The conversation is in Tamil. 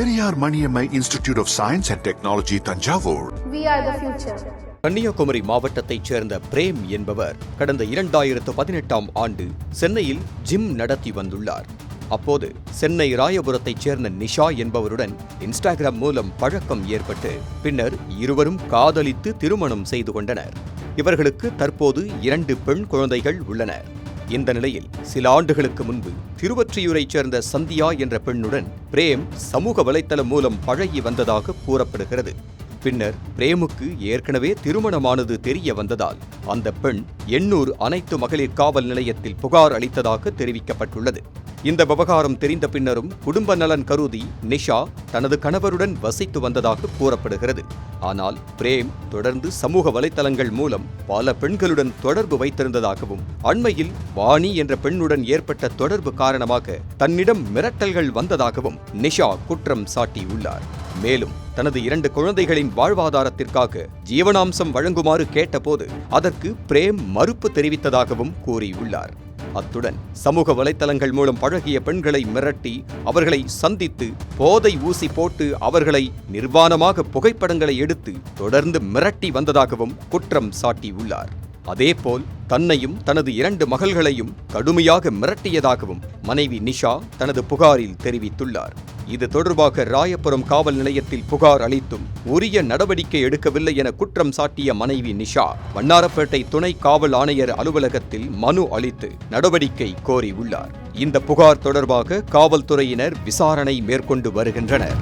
Periyar Maniammai Institute of Science and Technology, Tanjavur. We are the future. Kanyakumari மாவட்டத்தைச் சேர்ந்த பிரேம் என்பவர் கடந்த 2018ஆம் ஆண்டு சென்னையில் ஜிம் நடத்தி வந்துள்ளார். அப்போது சென்னை ராயபுரத்தைச் சேர்ந்த நிஷா என்பவருடன் இன்ஸ்டாகிராம் மூலம் பழக்கம் ஏற்பட்டு பின்னர் இருவரும் காதலித்து திருமணம் செய்து கொண்டனர். இவர்களுக்கு தற்போது 2 பெண் குழந்தைகள் உள்ளனர். இந்த நிலையில் சில ஆண்டுகளுக்கு முன்பு திருவொற்றியூரைச் சேர்ந்த சந்தியா என்ற பெண்ணுடன் பிரேம் சமூக வலைத்தளம் மூலம் பழகி வந்ததாக கூறப்படுகிறது. பின்னர் பிரேமுக்கு ஏற்கனவே திருமணமானது தெரிய வந்ததால் அந்த பெண் எண்ணூர் அனைத்து மகளிர் காவல் நிலையத்தில் புகார் அளித்ததாக தெரிவிக்கப்பட்டுள்ளது. இந்த விவகாரம் தெரிந்த பின்னரும் குடும்ப நலன் கருதி நிஷா தனது கணவருடன் வசித்து வந்ததாக கூறப்படுகிறது. ஆனால் பிரேம் தொடர்ந்து சமூக வலைத்தளங்கள் மூலம் பல பெண்களுடன் தொடர்பு வைத்திருந்ததாகவும் அண்மையில் வாணி என்ற பெண்ணுடன் ஏற்பட்ட தொடர்பு காரணமாக தன்னிடம் மிரட்டல்கள் வந்ததாகவும் நிஷா குற்றம் சாட்டியுள்ளார். மேலும் தனது 2 குழந்தைகளின் வாழ்வாதாரத்திற்காக ஜீவனாம்சம் வழங்குமாறு கேட்டபோது அதற்கு பிரேம் மறுப்பு தெரிவித்ததாகவும் கூறியுள்ளார். அத்துடன் சமூக வலைத்தளங்கள் மூலம் பழகிய பெண்களை மிரட்டி அவர்களை சந்தித்து போதை ஊசி போட்டு அவர்களை நிர்வாணமாக புகைப்படங்களை எடுத்து தொடர்ந்து மிரட்டி வந்ததாகவும் குற்றம் சாட்டியுள்ளார். அதேபோல் தன்னையும் தனது 2 மகள்களையும் கடுமையாக மிரட்டியதாகவும் மனைவி நிஷா தனது புகாரில் தெரிவித்துள்ளார். இது தொடர்பாக ராயபுரம் காவல் நிலையத்தில் புகார் அளித்தும் உரிய நடவடிக்கை எடுக்கவில்லை என குற்றம் சாட்டிய மனைவி நிஷா வண்ணாரப்பேட்டை துணை காவல் ஆணையர் அலுவலகத்தில் மனு அளித்து நடவடிக்கை கோரியுள்ளார். இந்த புகார் தொடர்பாக காவல்துறையினர் விசாரணை மேற்கொண்டு வருகின்றனர்.